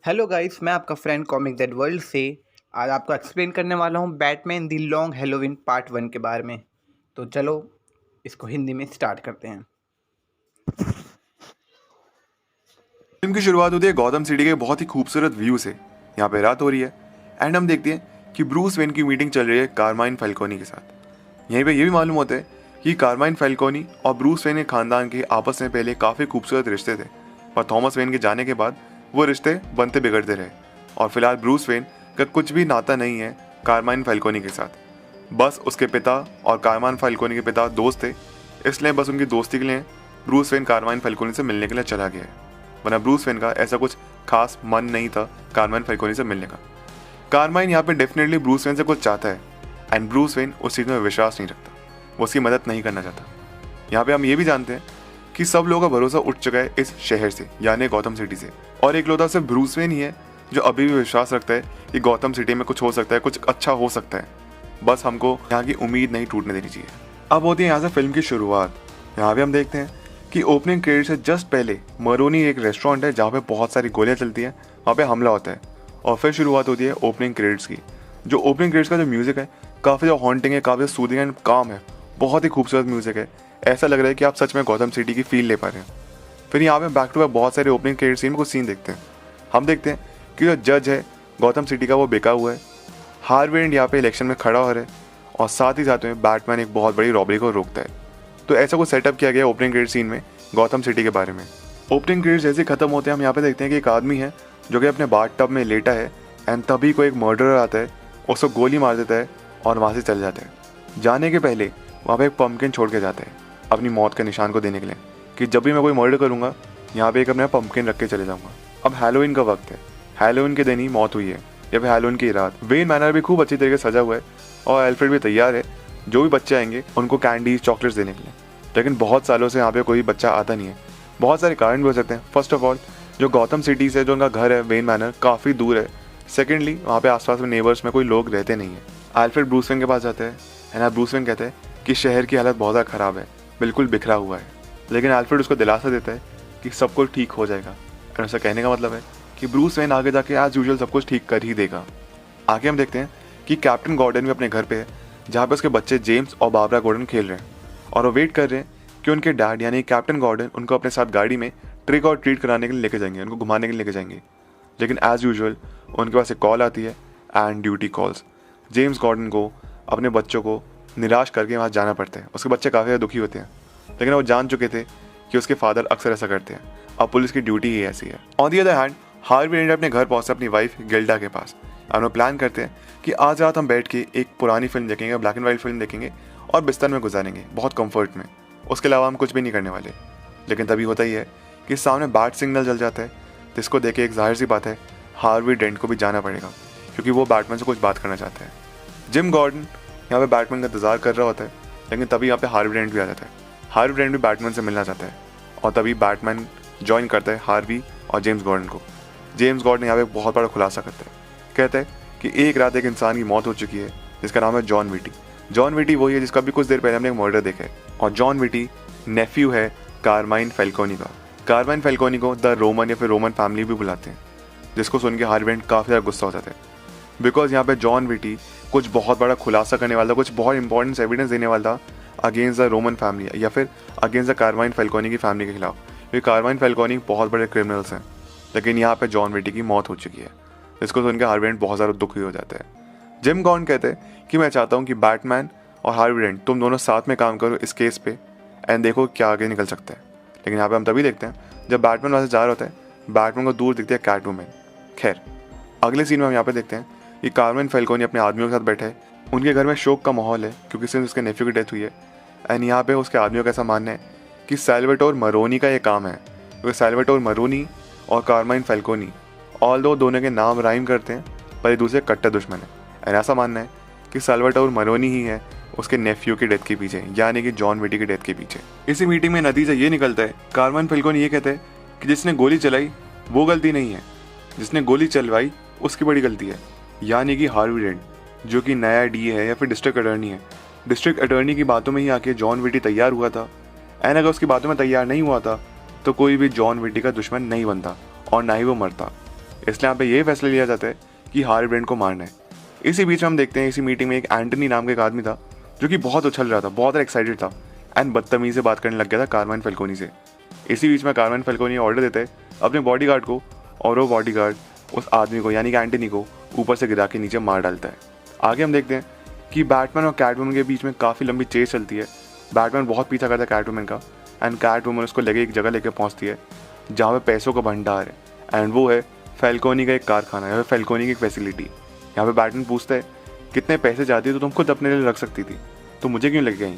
Hello guys, मैं आपका friend comic that world से आज आपको एक्सप्लेन करने वाला हूँ बैटमैन दी लॉन्ग हेलोविन पार्ट 1 के बारे में। तो चलो इसको हिंदी में स्टार्ट करते हैं। फिल्म की शुरुआत होती है गौतम सिटी के बहुत ही खूबसूरत व्यू से। यहाँ पे रात हो रही है एंड हम देखते हैं कि ब्रूस वेन की मीटिंग चल रही है कारमाइन फैल्कोनी के साथ। यहीं पे ये भी मालूम होता है कि कारमाइन फैल्कोनी और ब्रूस वेन के खानदान के आपस में पहले काफ़ी खूबसूरत रिश्ते थे, पर थॉमस वेन के जाने के बाद वो रिश्ते बनते बिगड़ते रहे और फिलहाल ब्रूस वेन का कुछ भी नाता नहीं है कारमाइन फैल्कोनी के साथ। बस उसके पिता और कारमाइन फैल्कोनी के पिता दोस्त थे, इसलिए बस उनकी दोस्ती के लिए ब्रूस वेन कारमाइन फैल्कोनी से मिलने के लिए चला गया है, वरना ब्रूस वेन का ऐसा कुछ खास मन नहीं था कारमाइन फैल्कोनी से मिलने का। कारमाइन यहाँ पे डेफिनेटली ब्रूस वेन से कुछ चाहता है एंड ब्रूस वेन उस चीज़ में विश्वास नहीं रखता, वो उसकी मदद नहीं करना चाहता। यहाँ पे हम ये भी जानते हैं कि सब लोगों का भरोसा उठ चुका है इस शहर से, यानी गौतम सिटी से, और एक लौता सिर्फ ब्रूस वेन ही है जो अभी भी विश्वास रखता है कि गौतम सिटी में कुछ हो सकता है, कुछ अच्छा हो सकता है। बस हमको यहाँ की उम्मीद नहीं टूटने देनी चाहिए। अब होती है यहाँ से फिल्म की शुरुआत। यहाँ पे हम देखते हैं कि ओपनिंग क्रेडिट से जस्ट पहले मरोनी एक रेस्टोरेंट है जहाँ पे बहुत सारी गोलियाँ चलती हैं, वहाँ पे हमला होता है और फिर शुरुआत होती है ओपनिंग क्रेडिट्स की। जो ओपनिंग क्रेडिट्स का जो म्यूज़िक है काफ़ी ज़्यादा हॉन्टिंग है, काफ़ी सूदिंग एंड काम है, बहुत ही खूबसूरत म्यूज़िक है। ऐसा लग रहा है कि आप सच में गौतम सिटी की फील ले पा रहे हैं। फिर यहाँ पे बैक टू बैक बहुत सारे ओपनिंग क्रेडिट सीन में कुछ सीन देखते हैं। हम देखते हैं कि जो जज है गौतम सिटी का वो बेका हुआ है, हार्वी डेंट यहाँ पे इलेक्शन में खड़ा हो रहा है और साथ ही साथ में बैटमैन एक बहुत बड़ी रॉबरी को रोकता है। तो ऐसा कुछ सेटअप किया गया ओपनिंग क्रेडिट सीन में गौतम सिटी के बारे में। ओपनिंग क्रेडिट जैसे खत्म होते हैं हम यहाँ पे देखते हैं कि एक आदमी है जो कि अपने बाथटब में लेटा है एंड तभी को एक मर्डरर आता है, उसको गोली मार देता है और वहाँ से चल जाता है। जाने के पहले वहाँ पे एक पम्पकिन छोड़ के जाता है अपनी मौत के निशान को देने के लिए कि जब भी मैं कोई मर्डर करूँगा यहाँ पे एक अपना पम्पकिन रख के चले जाऊँगा। अब हैलोवीन का वक्त है, हैलोवीन के दिन ही मौत हुई है या फिर हैलोवीन की रात। वेन मैनर भी खूब अच्छी तरीके से सजा हुआ है और एल्फ्रेड भी तैयार है जो भी बच्चे आएंगे उनको कैंडीज चॉकलेट्स देने के लिए। लेकिन बहुत सालों से यहाँ पे कोई बच्चा आता नहीं है, बहुत सारे कारण भी हो सकते हैं। फर्स्ट ऑफ ऑल जो गौतम सिटी से जो उनका घर है वेन मैनर काफ़ी दूर है। सेकेंडली वहाँ पे आसपास में नेबर्स में कोई लोग रहते नहीं है। एल्फ्रेड ब्रूस वेन के पास जाते हैं एंड ब्रूस वेन कहते हैं कि शहर की हालत बहुत ज़्यादा ख़राब है, बिल्कुल बिखरा हुआ है। लेकिन एल्फ्रेड उसको दिलासा देता है कि सब कुछ ठीक हो जाएगा एंड उसका कहने का मतलब है कि ब्रूस वेन आगे जाके एज यूजुअल सब कुछ ठीक कर ही देगा। आगे हम देखते हैं कि कैप्टन गॉर्डन भी अपने घर पे है जहाँ पे उसके बच्चे जेम्स और बाबरा गॉर्डन खेल रहे हैं और वो वेट कर रहे हैं कि उनके डैड यानी कैप्टन गॉर्डन उनको अपने साथ गाड़ी में ट्रिक और ट्रीट कराने के लिए लेके जाएंगे, उनको घुमाने के लिए लेके जाएंगे। लेकिन एज यूजुअल उनके पास एक कॉल आती है and duty calls. James Gordon को अपने बच्चों को निराश करके वहाँ जाना पड़ता है। उसके बच्चे काफ़ी ज़्यादा दुखी होते हैं, लेकिन वो जान चुके थे कि उसके फादर अक्सर ऐसा करते हैं। अब पुलिस की ड्यूटी ही ऐसी है। On the other hand Harvey Dent अपने घर पहुँचते अपनी वाइफ गिल्डा के पास। हम लोग प्लान करते हैं कि आज रात हम बैठ के एक पुरानी फिल्म देखेंगे, ब्लैक एंड वाइट फिल्म देखेंगे और बिस्तर में गुजारेंगे बहुत कंफर्ट में। उसके अलावा हम कुछ भी नहीं करने वाले। लेकिन तभी होता ही है कि सामने बैट सिग्नल जल जाता है, जिसको देख के एक जाहिर सी बात है हार्वी डेंट को भी जाना पड़ेगा क्योंकि वो बैटमैन से कुछ बात करना चाहता है। जिम गॉर्डन यहाँ पे बैटमैन का इंतजार कर रहा होता है, लेकिन तभी यहाँ पे हार्वी डेंट भी आ जाता है। हार्वी डेंट भी बैटमैन से मिलना चाहता है और तभी बैटमैन ज्वाइन करता है हार्वी और जेम्स गॉर्डन को। जेम्स गॉर्डन यहाँ पे बहुत बड़ा खुलासा करता है, कहता है कि एक रात एक इंसान की मौत हो चुकी है जिसका नाम है जॉन विटी। जॉन विटी वही है जिसका भी कुछ देर पहले हमने एक मर्डर देखा है और जॉन विटी नेफ्यू है कारमाइन फैल्कोनी का। कारमाइन फैल्कोनी को द रोमन या फिर रोमन फैमिली भी बुलाते हैं, जिसको सुन के हार्वी डेंट काफ़ी ज़्यादा गुस्सा हो जाता है बिकॉज यहाँ पे जॉन विटी कुछ बहुत बड़ा खुलासा करने वाला था, कुछ बहुत इंपॉर्टेंट एविडेंस देने वाला था अगेंस्ट द रोमन फैमिली या फिर अगेंस्ट द कारमाइन फैल्कोनी की फैमिली के खिलाफ, क्योंकि कारमाइन फैल्कोनी बहुत बड़े क्रिमिनल्स हैं। लेकिन यहाँ पे जॉन विटी की मौत हो चुकी है, जिसको सुन के हार्वी डेंट बहुत ज़्यादा दुखी हो जाता है। जिम गॉर्डन कहते हैं कि मैं चाहता हूँ कि बैटमैन और हार्वी डेंट तुम दोनों साथ में काम करो इस केस पे एंड देखो क्या आगे निकल सकता है। लेकिन यहाँ पे हम तभी देखते हैं जब बैटमैन वहाँ से जा रहा होता है, बैटमैन को दूर दिखती है कैटवुमन। खैर अगले सीन में हम यहाँ पे देखते हैं कि कारमाइन फैल्कोनी अपने आदमियों के साथ बैठे हैं। उनके घर में शोक का माहौल है क्योंकि सिंस उसके नेफ्यू की डेथ हुई है एंड यहाँ पे उसके आदमियों का ऐसा मानना है कि सैल्वाटोर मरोनी का ये काम है, क्योंकि सैल्वाटोर मरोनी और कारमाइन फैल्कोनी ऑल्दो दोनों के नाम राइम करते हैं पर एक दूसरे कट्टर दुश्मन है। एंड ऐसा मानना है कि सैल्वाटोर मरोनी ही है उसके नेफ्यू की डेथ के पीछे, यानी कि जॉन विटी की डेथ के पीछे। इसी मीटिंग में नतीजा ये निकलता है, कारमाइन फैल्कोनी ये कहते हैं कि जिसने गोली चलाई वो गलती नहीं है, जिसने गोली चलवाई उसकी बड़ी गलती है, यानी कि हार्वी डेंट जो कि नया डी है या फिर डिस्ट्रिक्ट अटर्नी है। डिस्ट्रिक्ट अटर्नी की बातों में ही आके जॉन विटी तैयार हुआ था एंड अगर उसकी बातों में तैयार नहीं हुआ था तो कोई भी जॉन विटी का दुश्मन नहीं बनता और ना ही वो मरता। इसलिए यहाँ पे ये फैसला लिया जाता है कि हार्वी डेंट को मारना है। इसी बीच हम देखते हैं इसी मीटिंग में एक एंटनी नाम का एक आदमी था जो कि बहुत उछल रहा था, बहुत एक्साइटेड था एंड बदतमीजी से बात करने लग गया था कारमाइन फैल्कोनी से। इसी बीच में कारमाइन फैल्कोनी ऑर्डर देते हैं अपने बॉडीगार्ड को और वो बॉडीगार्ड उस आदमी को यानी कि एंटनी को ऊपर से गिरा के नीचे मार डालता है। आगे हम देखते हैं कि बैटमैन और कैटवुमन के बीच में काफ़ी लंबी चेस चलती है। बैटमैन बहुत पीछा करता है कैटवुमन का एंड कैटवुमन उसको लेके एक जगह लेके पहुंचती है जहाँ पे पैसों का भंडार है एंड वो है फैल्कोनी का एक कारखाना या फैल्कोनी की एक फैसिलिटी। यहाँ पे बैटमैन पूछता है कितने पैसे चाहती तो तुम खुद अपने लिए रख सकती थी, तो मुझे क्यों लेके गई?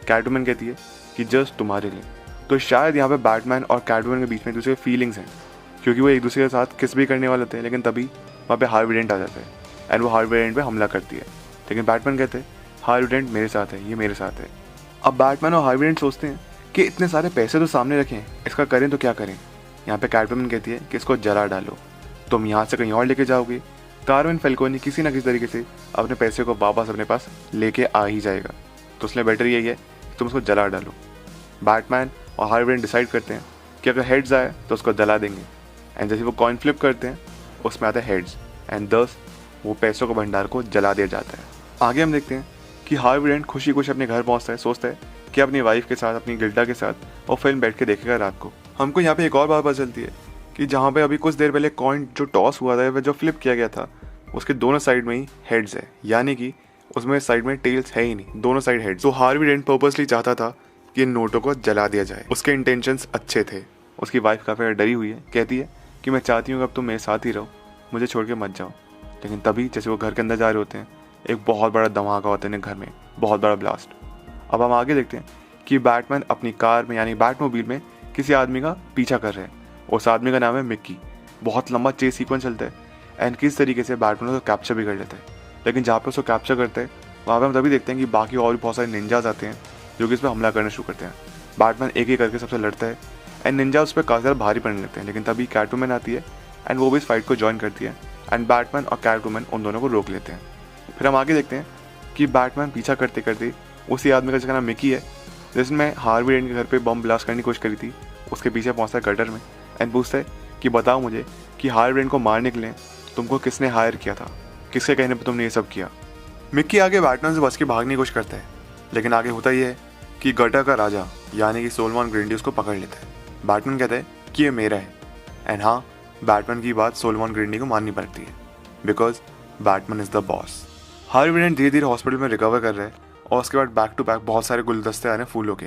कैटवुमन कहती है कि जस्ट तुम्हारे लिए। तो शायद यहाँ पे बैटमैन और कैटवुमन के बीच में एक दूसरे फीलिंग्स हैं, क्योंकि वो एक दूसरे के साथ किस भी करने वाले थे, लेकिन तभी वहाँ पे हार्वी डेंट आ जाता है एंड वो हार्वी डेंट पे हमला करती है। लेकिन बैटमैन कहते हैं हार्वी डेंट मेरे साथ है, ये मेरे साथ है। अब बैटमैन और हार्वी डेंट सोचते हैं कि इतने सारे पैसे तो सामने रखे हैं, इसका करें तो क्या करें। यहाँ पे कैटवुमन कहती है कि इसको जला डालो, तुम यहाँ से कहीं और लेके जाओगे, कारमाइन फैल्कोनी किसी ना किसी तरीके से अपने पैसे को वापस अपने पास लेके आ ही जाएगा, तो इसलिए बेटर यही है कि तुम उसको जला डालो। बैटमैन और हार्वी डेंट डिसाइड करते हैं कि अगर हेड्स आए तो उसको जला देंगे एंड जैसे वो कॉइन फ्लिप करते हैं उसमें आता है हेड्स एंड दस वो पैसों के भंडार को जला दिया जाता है। आगे हम देखते हैं कि हार्वी डेंट खुशी खुशी अपने घर पहुंचता है, सोचता है कि अपनी वाइफ के साथ, अपनी गिल्डा के साथ वो फिल्म बैठ के देखेगा रात को। हमको यहाँ पे एक और बात पता चलती है कि जहाँ पे अभी कुछ देर पहले कॉइन जो टॉस हुआ था, वह जो फ्लिप किया गया था, उसके दोनों साइड में ही हेड्स है, यानी कि उसमें साइड में टेल्स है ही नहीं, दोनों साइड हेड्स। तो हार्वी डेंट पर्पसली चाहता था कि इन नोटों को जला दिया जाए। उसके इंटेंशंस अच्छे थे। उसकी वाइफ काफ़ी डरी हुई है, कहती है कि मैं चाहती हूँ कि अब तुम मेरे साथ ही रहो, मुझे छोड़ के मत जाओ। लेकिन तभी जैसे वो घर के अंदर जा रहे होते हैं, एक बहुत बड़ा धमाका होता है घर में, बहुत बड़ा ब्लास्ट। अब हम आगे देखते हैं कि बैटमैन अपनी कार में यानी बैटमोबाइल में किसी आदमी का पीछा कर रहे हैं। उस आदमी का नाम है मिक्की। बहुत लंबा चेस सीक्वेंस चलता है एंड किस तरीके से बैटमैन उसको कैप्चर भी कर लेता है। लेकिन जहाँ पे उसको कैप्चर करते हैं वहाँ पे हम तभी देखते हैं कि बाकी और भी बहुत सारे निंजाज आते हैं जो कि इस पर हमला करना शुरू करते हैं। बैटमैन एक एक करके सबसे लड़ता है एंड निंजा उस पर काफ़ी ज़्यादा भारी पड़ने लगते हैं। लेकिन तभी कैटवुमन आती है एंड वो भी इस फाइट को ज्वाइन करती है एंड बैटमैन और कैटवुमन उन दोनों को रोक लेते हैं। फिर हम आगे देखते हैं कि बैटमैन पीछा करते करते उसी आदमी का जिसका नाम मिकी है, जिसने हार्वी डेंट के घर पे बम ब्लास्ट करने की कोशिश करी थी, उसके पीछे पहुंचता है गटर में एंड पूछता है कि बताओ मुझे कि हार्वी डेंट को मारने के लिए तुमको किसने हायर किया था, किसके कहने पर तुमने ये सब किया। मिक्की आगे बैटमैन से बच के भागने की कोशिश करता है, लेकिन आगे होता यह है कि गटर का राजा यानी कि सोलोमन ग्रिंडी उसको पकड़ लेता है। बैटमैन कहता है कि ये मेरा है एंड हाँ, बैटमैन की बात सोलोमन ग्रिंडी को माननी पड़ती है because Batman is the boss. Harvey Dent धीरे धीरे हॉस्पिटल में रिकवर कर रहे हैं और उसके बाद बैक टू बैक बहुत सारे गुलदस्ते आ रहे हैं फूलों के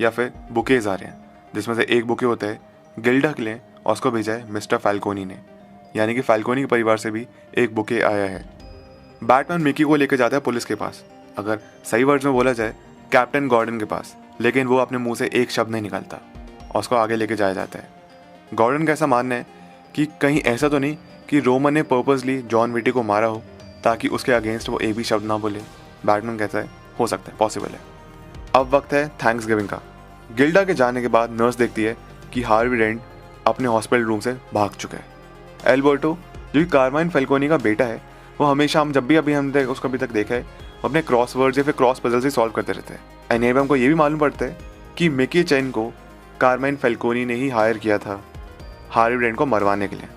या फिर बुकेज आ रहे हैं, जिसमें से एक बुके होता है गिल्डा के लिए और उसको भेजा है मिस्टर फैल्कोनी ने, यानी कि फैल्कोनी के परिवार से भी एक बुके आया है। बैटमैन मिकी को लेकर जाता है पुलिस के पास, अगर सही वर्ड्स में बोला जाए कैप्टन गॉर्डन के पास, लेकिन वो अपने मुंह से एक शब्द नहीं निकालता और उसको आगे लेके जाया जाता है। गॉर्डन का ऐसा मानना है कि कहीं ऐसा तो नहीं कि रोमन ने पर्पसली जॉन विटी को मारा हो ताकि उसके अगेंस्ट वो एक भी शब्द ना बोले। बैटमैन कहता है हो सकता है, पॉसिबल है। अब वक्त है थैंक्स गिविंग का। गिल्डा के जाने के बाद नर्स देखती है कि हार्वी डेंट अपने हॉस्पिटल रूम से भाग चुका है। एल्बर्टो जो कि कारमाइन फैल्कोनी का बेटा है, वो हमेशा हम जब भी हमने उसको अभी तक देखा है वो अपने क्रॉसवर्ड्स या फिर क्रॉस पजल से सॉल्व करते रहते हैं। एंड यहाँ हमको ये भी मालूम पड़ता है कि मिकी चेन को कारमाइन फैल्कोनी ने ही हायर किया था हार्वी डेंट को मरवाने के लिए।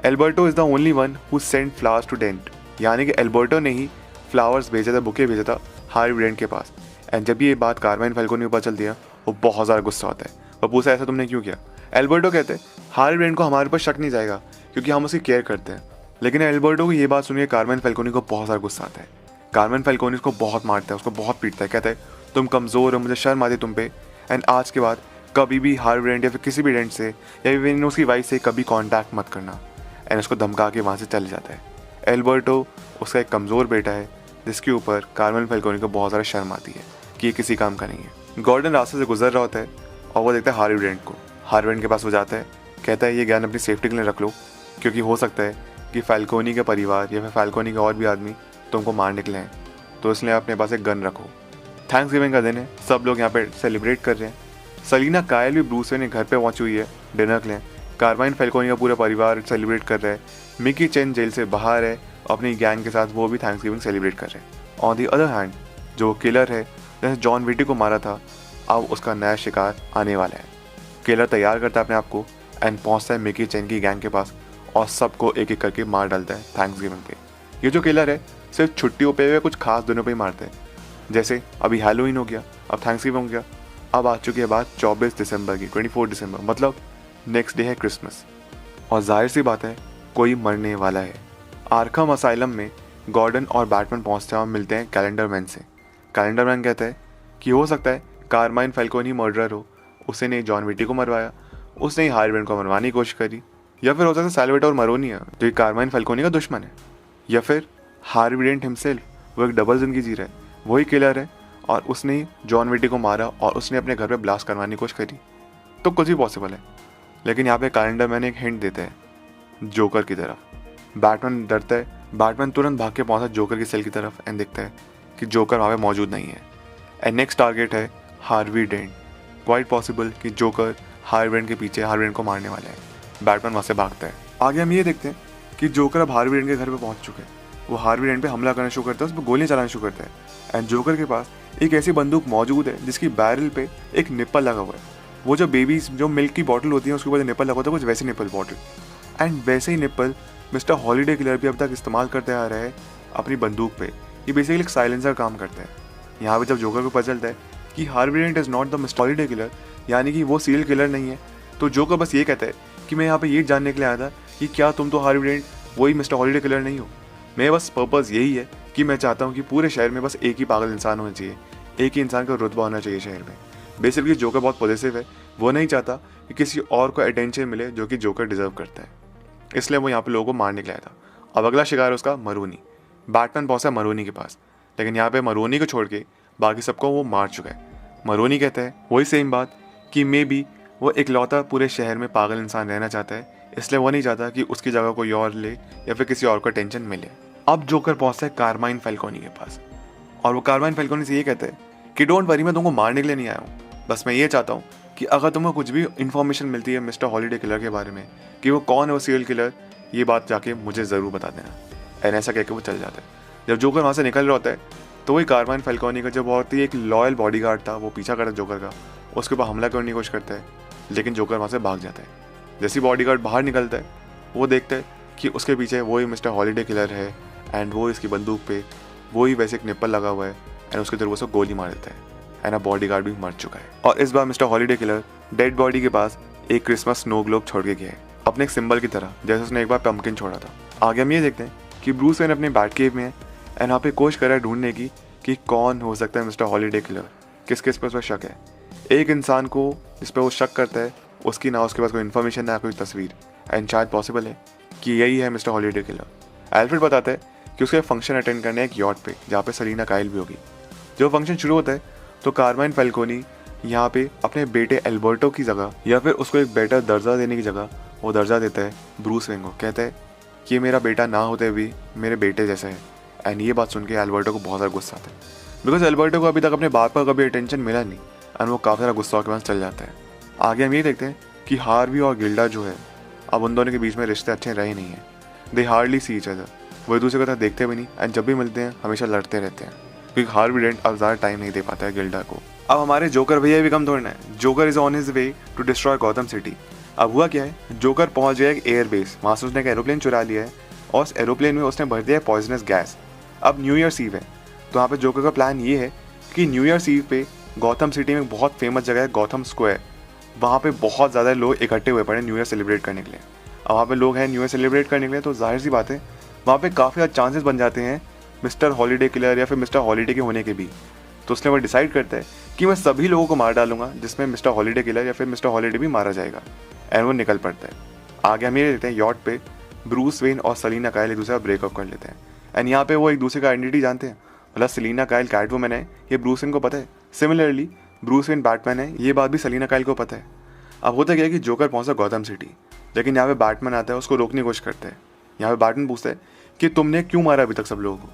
Alberto is the only one who sent flowers to Dent, यानी कि एल्बर्टो ने ही फ्लावर्स भेजा था, बुके भेजा था हार्वी डेंट के पास। एंड जब ये बात कारमाइन फैल्कोनी को पता चलती है वो बहुत ज़्यादा गुस्सा होता है। वो पूछा ऐसा तुमने क्यों किया? एल्बर्टो कहते हैं हार्वी डेंट को हमारे ऊपर शक नहीं जाएगा क्योंकि हम उसकी केयर करते हैं। लेकिन एल्बर्टो को ये बात सुनिए कारमाइन फैल्कोनी को बहुत ज़्यादा गुस्सा आता है। कारमाइन फैल्कोनी उसको बहुत मारता है, उसको बहुत पीटता है, कहता है तुम कमज़ोर हो, मुझे शर्म आती तुम पे, एंड आज के बाद कभी भी हार्वी डेंट या फिर किसी भी डेंट से या इवन उसकी वाइफ से कभी कॉन्टैक्ट मत करना। एंड उसको धमका के वहाँ से चले जाता है। एल्बर्टो उसका एक कमज़ोर बेटा है जिसके ऊपर कारमाइन फैल्कोनी को बहुत ज़्यादा शर्म आती है कि ये किसी काम का नहीं है। गॉर्डन रास्ते से गुजर रहा होता है और वो देखता है हार्वी डेंट को। हार्वी डेंट के पास वो जाता है, कहता है ये ज्ञान अपनी सेफ्टी के लिए रख लो क्योंकि हो सकता है कि फैल्कोनी के परिवार या फिर फैल्कोनी के और भी आदमी तुमको मारने के लिए हैं, तो इसलिए अपने पास एक गन रखो। थैंक्स गिविंग का दिन है, सब लोग यहाँ पे सेलिब्रेट कर रहे हैं। सलीना कायल भी ब्रूस वेन के घर पे पहुंची हुई है डिनर के लिए। कारमाइन फैल्कोनी का पूरा परिवार सेलिब्रेट कर रहा है। मिकी चेन जेल से बाहर है, अपनी गैंग के साथ वो भी थैंक्स गिविंग सेलिब्रेट कर रहे हैं। ऑन दी अदर हैंड जो किलर है जैसे जॉन विटी को मारा था, अब उसका नया शिकार आने वाला है। किलर तैयार करता है अपने आप को एंड पहुंचता है मिकी चेन की गैंग के पास और सबको एक एक करके मार डालता है थैंक्सगिविंग पे। ये जो किलर है सिर्फ छुट्टियों पे या कुछ खास दिनों पे ही मारते हैं। जैसे अभी हैलोवीन हो गया, अब थैंक्सगिविंग हो गया, अब आ चुकी है बात 24 दिसंबर की, 24 दिसंबर, मतलब नेक्स्ट डे है क्रिसमस। और जाहिर सी बात है कोई मरने वाला है। आर्खम असाइलम में गॉर्डन और बैटमैन पहुंचते हैं और मिलते हैं कैलेंडर मैन से। कैलेंडर मैन कहता है कि हो सकता है कारमाइन फैल्कोनी मर्डरर हो, उसने जॉन विटी को मरवाया, उसने ही हार्वी डेंट को मरवाने की कोशिश करी, या फिर हो सकता है सैल्वेटोर मरोनी है जो कारमाइन फैल्कोनी का दुश्मन है, या फिर हार्वी डेंट हिमसेल्फ, वो एक डबल जिंदगी जी रहा है, वही किलर है और उसने ही जॉन विटी को मारा और उसने अपने घर पे ब्लास्ट करवाने की कोशिश करी। तो कुछ भी पॉसिबल है। लेकिन यहाँ पे कैलेंडर मैन एक हिंट देते हैं जोकर की तरफ। बैटमैन डरता है, बैटमैन तुरंत भाग के पहुंचता जोकर की सेल की तरफ एंड देखता है कि जोकर वहाँ पे मौजूद नहीं है। एंड नेक्स्ट टारगेट है हार्वी डेंट। क्वाइट पॉसिबल कि जोकर हार्वी डेंट के पीछे हार्वी डेंट को मारने वाला है। बैटमैन वहाँ से भागता है। आगे हम ये देखते हैं कि जोकर अब हार्वी डेंट के घर पे पहुंच चुके हैं। वो हार्वी डेंट पे हमला करना शुरू करता है, उस पर गोलियां चलाना शुरू करता है। एंड जोकर के पास एक ऐसी बंदूक मौजूद है जिसकी बैरल पे एक निप्पल लगा हुआ है। वो जो बेबीज जो मिल्क की बॉटल होती है उसके ऊपर निप्पल लगा होता है, कुछ वैसी निप्पल बॉटल। एंड वैसे ही निप्पल मिस्टर हॉलीडे किलर भी अब तक इस्तेमाल करते आ रहा है अपनी बंदूक पे। ये बेसिकली एक साइलेंसर काम करता है। यहाँ पे जब जोकर को पता चलता है कि Harvey Dent is not the mister holiday killer, यानी कि वो सीरियल किलर नहीं है, तो जोकर बस ये कहता है कि मैं यहाँ पे ये जानने के लिए आया था कि क्या तुम तो हार्वी डेंट वही मिस्टर हॉलीडे किलर नहीं हो। मेरा बस पर्पज़ यही है कि मैं चाहता हूँ कि पूरे शहर में बस एक ही पागल इंसान होना चाहिए, एक ही इंसान का रुतबा होना चाहिए शहर में। बेसिकली जोकर बहुत पॉजिटिव है, वो नहीं चाहता कि किसी और को अटेंशन मिले जो कि जोकर डिजर्व करता है, इसलिए वो यहाँ पे लोगों को मारने के लिए आया था। अब अगला शिकार है उसका मरोनी। बैटमैन पहुंचा मरोनी के पास, लेकिन यहाँ पे मरोनी को छोड़ के बाकी सबको वो मार चुका है। मरोनी कहता है वही सेम बात कि मे बी वो इकलौता पूरे शहर में पागल इंसान रहना चाहता है, इसलिए वो नहीं चाहता कि उसकी जगह कोई और ले या फिर किसी और को अटेंशन मिले। अब जोकर पहुंचता है कारमाइन फैल्कोनी के पास और वो कारमाइन फैल्कोनी से ये कहता है कि डोंट वरी, मैं तुमको मारने के लिए नहीं आया हूँ, बस मैं ये चाहता हूँ कि अगर तुम्हें कुछ भी इन्फॉर्मेशन मिलती है मिस्टर हॉलीडे किलर के बारे में कि वो कौन है वो सीरियल किलर, ये बात जाके मुझे ज़रूर बता देना। एंड ऐसा कहकर वो चल जाता है। जब जोकर वहाँ से निकल रहा होता है तो वही कारमाइन फैल्कोनी का जो बहुत ही एक लॉयल बॉडीगार्ड था वो पीछा करता है जोकर का, उसके ऊपर हमला करने की कोशिश करता है, लेकिन जोकर वहाँ से भाग जाता है। जैसे बॉडीगार्ड बाहर निकलता है वो देखता है कि उसके पीछे वही मिस्टर हॉलीडे किलर है एंड वो इसकी बंदूक पे वही वैसे एक निप्पल लगा हुआ है एंड उसके जरूर उसको गोली मार देता है। एंड अब बॉडीगार्ड भी मर चुका है और इस बार mister holiday killer dead body के पास एक क्रिसमस स्नो ग्लोब छोड़ के गया है, अपने एक सिंबल की तरह, जैसे उसने एक बार पंपकिन छोड़ा था। आगे हम ये देखते हैं कि ब्रूस वेन अपने बैट केव में है एंड यहाँ पे कोशिश कर रहा है ढूंढने की कि कौन हो सकता है मिस्टर हॉलीडे किलर, किस किस पे उस पर शक है। एक इंसान को जिस पर वो शक करता है उसकी ना उसके पास कोई इन्फॉर्मेशन ना कोई तस्वीर, एंड शायद पॉसिबल है कि यही है मिस्टर हॉलीडे किलर। एल्फ्रेड बताता है कि उसके फंक्शन अटेंड करने एक यॉट पे जहाँ पे सलीना काइल भी होगी। जब फंक्शन शुरू होता है तो कारमाइन फैल्कोनी यहाँ पे अपने बेटे एल्बर्टो की जगह या फिर उसको एक बेटर दर्जा देने की जगह वो दर्जा देता है ब्रूस वेन को। कहता है कि मेरा बेटा ना होते भी मेरे बेटे जैसा है। एंड ये बात सुन के एल्बर्टो को बहुत ज़्यादा गुस्सा आता है, बिकॉज एल्बर्टो को अभी तक अपने बाप का कभी अटेंशन मिला नहीं एंड वो काफ़ी ज़्यादा गुस्सा के पास चल जाता है। आगे हम ये देखते हैं कि हार्वी और गिल्डा जो है अब उन दोनों के बीच में रिश्ते अच्छे रहे नहीं हैं। दे हार्डली सी ईच अदर, वो एक दूसरे को तरह देखते भी नहीं एंड जब भी मिलते हैं हमेशा लड़ते रहते हैं क्योंकि हार्वी डेंट अब ज़्यादा टाइम नहीं दे पाता है गिल्डा को। अब हमारे जोकर भैया भी कम थोड़ना है। Joker is on his way to destroy Gotham city. अब हुआ क्या है, जोकर पहुंच गया एक एयरबेस, वहाँ से उसने एक एरोप्लेन चुरा लिया है और उस एरोप्लेन में उसने भर दिया है पॉइजनस गैस। अब न्यू ईयर्स ईव है तो यहाँ पे जोकर का प्लान ये है कि न्यू ईयर्स ईव पे गॉथम सिटी में बहुत फेमस जगह है गॉथम स्क्वायर, वहाँ पे बहुत ज़्यादा लोग इकट्ठे हुए पड़े न्यू ईयर सेलिब्रेट करने के लिए। अब वहाँ पे लोग हैं न्यू ईयर सेलिब्रेट करने के लिए, तो जाहिर सी बात है वहाँ पे काफ़ी ज़्यादा चांसेस बन जाते हैं मिस्टर हॉलीडे किलर या फिर मिस्टर हॉलीडे के होने के भी। तो उसने वो डिसाइड करता है कि मैं सभी लोगों को मार डालूंगा जिसमें मिस्टर हॉलीडे किलर या फिर मिस्टर हॉलीडे भी मारा जाएगा। एंड वो निकल पड़ता है। आगे हम ये लेते हैं यॉट पे ब्रूस वेन और सलीना काइल एक दूसरे का ब्रेकअप कर लेते हैं एंड यहाँ पे वो एक दूसरे का आइडेंटिटी जानते हैं। मतलब सलीना काइल कैटवुमन है ये ब्रूस वेन को पता है, सिमिलरली ब्रूस वेन बैटमैन है ये बात भी सलीना काइल को पता है। अब होता क्या है कि जोकर पहुंचा गॉथम सिटी, लेकिन यहाँ पे बैटमैन आता है उसको रोकने की कोशिश करता है। यहाँ पे बैटमैन पूछता है कि तुमने क्यों मारा अभी तक सब लोगों को।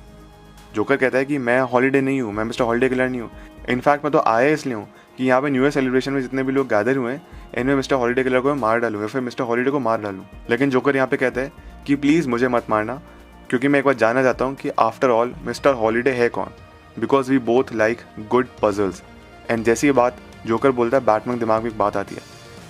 जोकर कहता है कि मैं हॉलीडे नहीं हूँ, मैं मिस्टर हॉलीडे किलर नहीं हूँ, इनफैक्ट मैं तो आया इसलिए हूँ कि यहाँ पे न्यू ईयर सेलिब्रेशन में जितने भी लोग गैदर हुए हैं इनमें मिस्टर हॉलीडे किलर को मैं मार डालूँ या फिर मिस्टर हॉलीडे को मार डालूँ। लेकिन जोकर यहाँ पे कहता है कि प्लीज़ मुझे मत मारना क्योंकि मैं एक बार जानना चाहता हूँ कि आफ्टर ऑल मिस्टर हॉलीडे है कौन, because we both like good puzzles. And जैसी ये बात जोकर बोलता है बैटमैन दिमाग में एक बात आती है।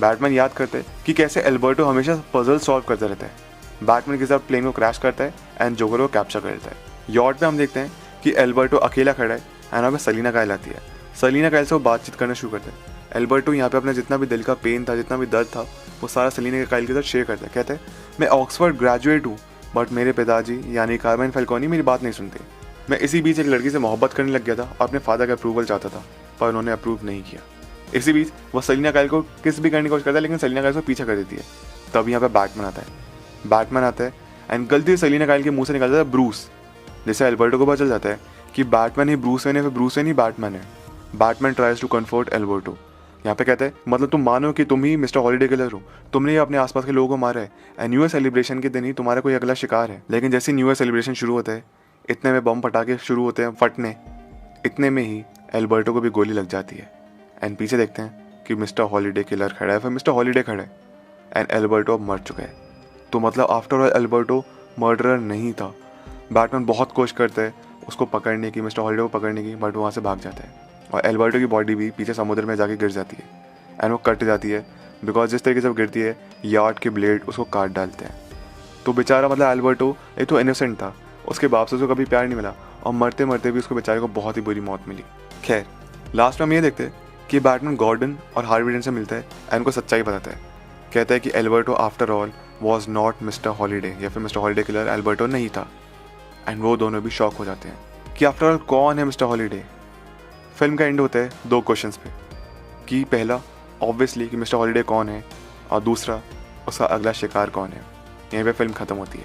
बैटमैन याद करते हैं कि कैसे एल्बर्टो हमेशा पजल सॉल्व करता रहता है। बैटमैन के साथ प्लेन को क्रैश करता है एंड जोकर को कैप्चर कर लेता है। यॉर्ड पे हम देखते हैं कि एल्बर्टो अकेला खड़ा है एंड वहाँ पे सलीना काइल आती है। सलीना काइल से वो बातचीत करना शुरू करता है। एल्बर्टो यहाँ पे अपना जितना भी दिल का पेन था, जितना भी दर्द था, वो सारा सलीना काइल के साथ शेयर करता है। कहता है मैं ऑक्सफोर्ड ग्रेजुएट हूँ बट मेरे पिताजी यानी कार्माइन फैल्कोनी मेरी बात नहीं सुनते। मैं इसी बीच एक लड़की से मोहब्बत करने लग गया था और अपने फादर का अप्रूवल चाहता था पर उन्होंने अप्रूव नहीं किया। इसी बीच वो सलीना काइल को किस भी करने की कोशिश करता है लेकिन सलीना काइल को पीछा कर देती है। तब यहाँ पे बैटमैन आता है एंड गलती से सलीना काइल के मुंह से निकल जाता है ब्रूस, जिससे एल्बर्टो को पता चल जाता है कि बैटमैन ही ब्रूस वेन है, फिर ब्रूस वेन ही बैटमैन है। Batman tries to comfort Alberto. यहाँ पे कहते हैं मतलब तुम मानो कि तुम ही मिस्टर हॉलीडे किलर हो, तुमने ही अपने आसपास के लोगों को मारा है एंड न्यू ईयर सेलिब्रेशन के दिन ही तुम्हारा कोई अगला शिकार है। लेकिन जैसे न्यू ईयर सेलिब्रेशन शुरू होता है इतने में बम पटाखे शुरू होते हैं फटने, इतने में ही एल्बर्टो को भी गोली लग जाती है एंड पीछे देखते हैं कि मिस्टर हॉलीडे किलर खड़ा है, फिर मिस्टर हॉलीडे खड़ा है एंड एल्बर्टो मर चुका है। तो मतलब आफ्टर ऑल एल्बर्टो मर्डरर नहीं था। बैटमैन बहुत कोशिश करता है उसको पकड़ने की, मिस्टर हॉलीडे को पकड़ने की, बट वहाँ से भाग जाता है और एल्बर्टो की बॉडी भी पीछे समुद्र में जाके गिर जाती है एंड वो कट जाती है बिकॉज जिस तरीके से वो गिरती है यार्ड के ब्लेड उसको काट डालते हैं। तो बेचारा मतलब एल्बर्टो एक तो इनोसेंट था, उसके बाप से उसको कभी प्यार नहीं मिला और मरते मरते भी उसको बेचारे को बहुत ही बुरी मौत मिली। खैर लास्ट में हम ये देखते हैं कि बैटमैन गॉर्डन और हार्वी डेंट से मिलता है एंड उनको सच्चाई बताता है। कहता है कि Alberto after all was not mister holiday या फिर मिस्टर हॉलीडे किलर एल्बर्टो नहीं था एंड वो दोनों भी शॉक हो जाते हैं कि आफ्टर ऑल कौन है मिस्टर हॉलीडे। फिल्म का एंड होता है 2 क्वेश्चंस पे कि पहला ऑब्वियसली कि मिस्टर हॉलीडे कौन है और दूसरा उसका अगला शिकार कौन है। यहीं पे फिल्म ख़त्म होती है।